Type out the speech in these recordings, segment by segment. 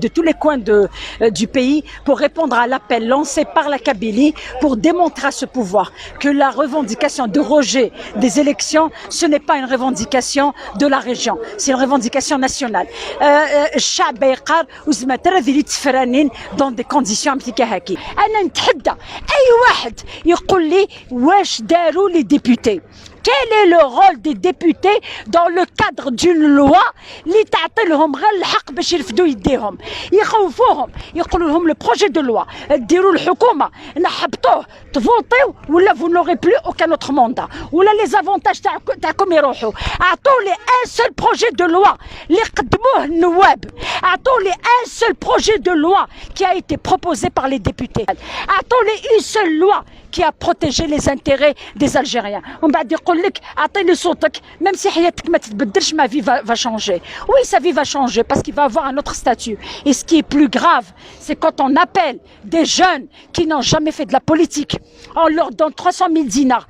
de tous les coins du pays pour répondre à l'appel lancé par la Kabylie pour démontrer à ce pouvoir que la revendication de rejet des élections, ce n'est pas une revendication de la région, c'est une revendication nationale. الشعب يقار وزعما ترى ذي تفرانين dans des conditions امتيكا هاكي. انا نتحدى اي واحد يقول لي واش داروا les députés. Quel est le rôle des députés dans le cadre d'une loi اللي تعطي لهم غير الحق باش يرفدوا يديهم يخوفوهم يقولوا لهم لو بروجي دو لوا ديروا الحكومه نحبطوه تفوطيو ولا vous n'aurez plus aucun autre mandat ولا لي زافونتاج تاعكم يروحوا اعطوا لي ان سول بروجي دو لوا اللي قدموه النواب اعطوا لي ان سول بروجي دو لوا qui a été proposé par les députés اعطوا لي une seule loi qui a protégé les intérêts des Algériens. On va dire que attendez صوتك même si حياتك ما تتبدلش ma vie va changer. Oui, sa vie va changer parce qu'il va avoir un autre statut. Et ce qui est plus grave, c'est quand on appelle des jeunes qui n'ont jamais fait de la politique, on leur donne 300 000 dinars.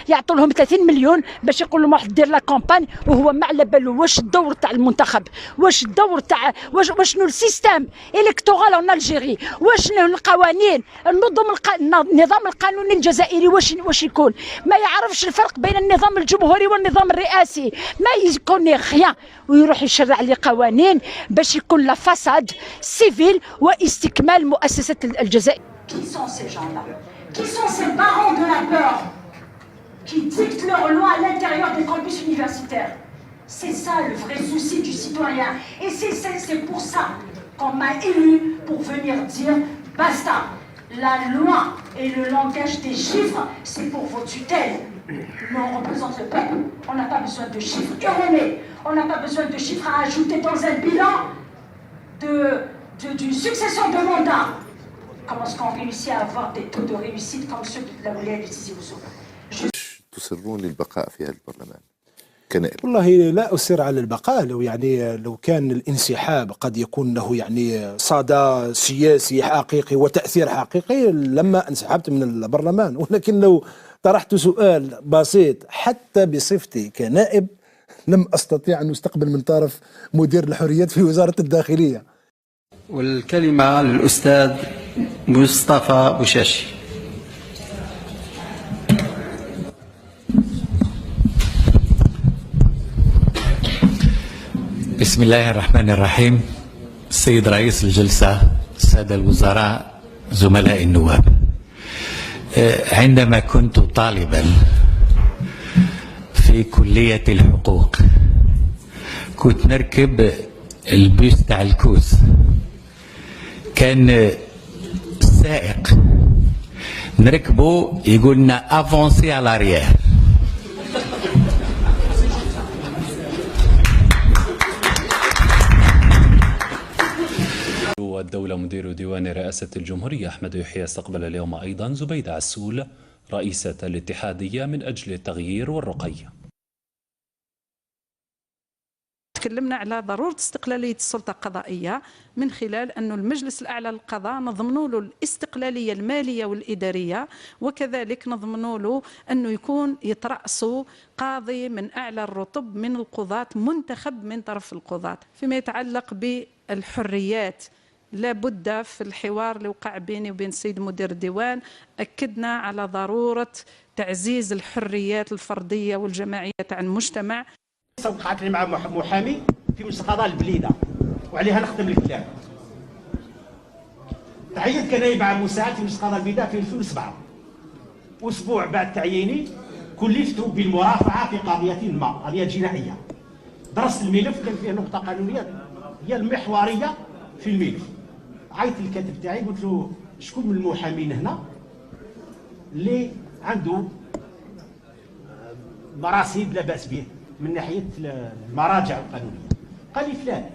يعطوا لهم 30 مليون باش يقول لهم واحد دير لا كامباني وهو ما على بالو واش الدور تاع المنتخب، واش الدور تاع واش السيستم الكتورال ان الجيري، واش القوانين النظام القانوني الجزائري واش يكون، ما يعرفش الفرق بين النظام الجمهوري والنظام الرئاسي، ما يكون خيان ويروح يشرع لي قوانين باش يكون لا فساد سيفيل واستكمال مؤسسة الجزائر. Qui sont ces gens-là? Qui sont ces barons de la peur qui dictent leurs lois à l'intérieur des campus universitaires? C'est ça le vrai souci du citoyen. Et c'est pour ça qu'on m'a élu pour venir dire basta. La loi et le langage des chiffres, c'est pour vos tutelles. Mais on représente le peuple. On n'a pas besoin de chiffres erronés. On n'a pas besoin de chiffres à ajouter dans un bilan d'une succession de mandats. Comment est-ce qu'on réussit à avoir des taux de réussite comme ceux de la ولاية de Tizi Ouzou? تصرون للبقاء في هذا البرلمان كنائب؟ والله لا أصر على البقاء. لو كان الانسحاب قد يكون له صدى سياسي حقيقي وتأثير حقيقي لما انسحبت من البرلمان، ولكن لو طرحت سؤال بسيط حتى بصفتي كنائب لم أستطيع أن أستقبل من طرف مدير الحريات في وزارة الداخلية. والكلمة للأستاذ مصطفى بوشاشي. بسم الله الرحمن الرحيم. السيد رئيس الجلسة، السادة الوزراء، زملاء النواب، عندما كنت طالبا في كلية الحقوق كنت نركب البيس تاع الكوس، كان السائق نركبه يقول لنا افونسي على لاريير. الدولة مدير ديوان رئاسة الجمهورية أحمد يحيى استقبل اليوم أيضا زبيدة عسول رئيسة الاتحادية من أجل التغيير والرقي. تكلمنا على ضرورة استقلالية السلطة القضائية من خلال أن المجلس الأعلى للقضاء نضمنوا له الاستقلالية المالية والإدارية، وكذلك نضمنوا له أنه يكون يترأسوا قاضي من أعلى الرتب من القضاة منتخب من طرف القضاة. فيما يتعلق بالحريات لابد في الحوار اللي وقع بيني وبين السيد مدير الديوان أكدنا على ضرورة تعزيز الحريات الفردية والجماعية تاع المجتمع. وقعت لي مع محامي في مجلس القضاء البليده وعليها نخدم الكلام. تعينت كنائب عام مساعد في مجلس القضاء البليده في 2007. اسبوع بعد تعييني كلفت بالمرافعه في قضيه ما، قضيه جنائيه. درست الملف كان فيه نقطه قانونيه هي المحوريه في الملف. عيطت للكاتب تاعي قلت له شكون من المحامين هنا اللي عنده مراسيل لا باس به من ناحيه المراجع القانونيه؟ قال لي فلان.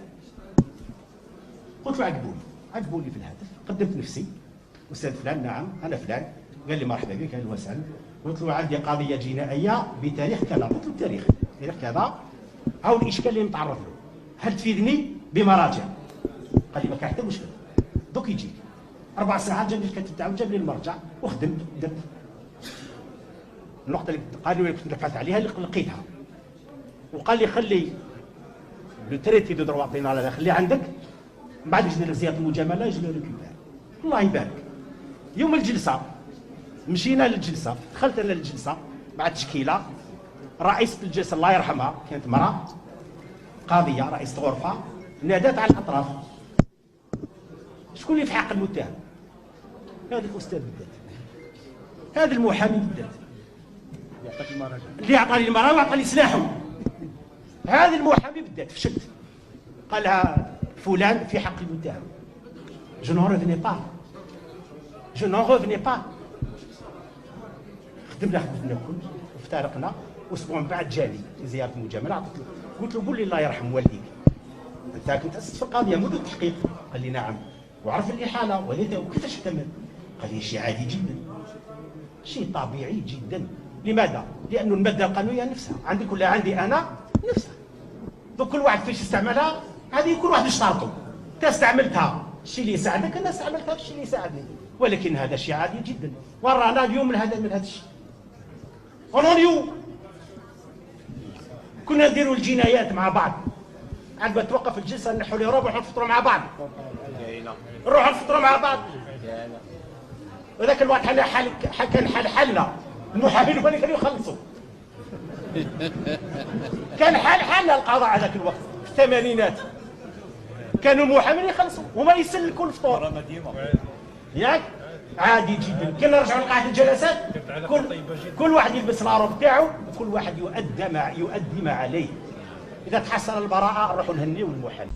قلت له عجبوني في الهاتف، قدمت نفسي. استاذ فلان، نعم انا فلان. قال لي مرحبا بك، اهلا وسهلا. قلت له عندي قضيه جنائيه بتاريخ كذا. قلت له تاريخ كذا، او الاشكال اللي متعرض له هل تفيدني بمراجع؟ قال لي ما كان حتى مشكل، دوك يجيك 4 ساعات جاني الكاتب تاعو جاب لي المرجع وخدمت درت النقطه اللي القانونيه اللي كنت دفعت عليها اللي لقيتها. وقال لي خلي لو تريتي دو دروا بينال خليه عندك، من بعد يجي لك زياده المجامله يجي لك الله يبارك. يوم الجلسه مشينا للجلسه، دخلت انا للجلسه مع التشكيله، رئيسة الجلسه الله يرحمها كانت مراه قاضيه رئيسة غرفه، نادات على الاطراف شكون اللي في حق المتهم؟ هذا الاستاذ بالذات، هذا المحامي بالذات اللي عطاني المراه وعطاني سلاحه، هذا المحامي بالذات فشلت. قال لها فلان في حق المتهم. جو نون ريفني با، جو نون ريفني با. خدمنا الكل وافترقنا، واسبوع من بعد جاني في زياره المجامله، قلت له قول لي الله يرحم والديك، انت كنت اسست في القضيه منذ التحقيق؟ قال لي نعم، وعرف الاحاله وكيفاش احتمل؟ قال لي شيء عادي جدا، شيء طبيعي جدا. لماذا؟ لأن المادة القانونية نفسها عندك ولا عندي أنا نفسها. كل واحد فاش يستعملها هذه كل واحد يشترطه. أنت استعملتها الشيء اللي يساعدك، أنا استعملتها الشيء اللي يساعدني، ولكن هذا شيء عادي جدا. ورانا اليوم من هذا الشيء. اليوم كنا نديروا الجنايات مع بعض، عند ما توقف الجلسة نحوا لي نروحوا نفطروا مع بعض. نروحوا نفطروا مع بعض. وذاك الوقت كان حالنا المحامين هما اللي كانوا يخلصوا. كان حالنا القضاء هذاك الوقت في الثمانينات، كانوا المحامين يخلصوا هما يسلكوا الفطور. ياك عادي جدا. كنا نرجعوا لقاعة الجلسات كل واحد يلبس العروب تاعو وكل واحد يؤدي ما عليه. إذا تحصل البراءة نروحوا نهنيو المحامي.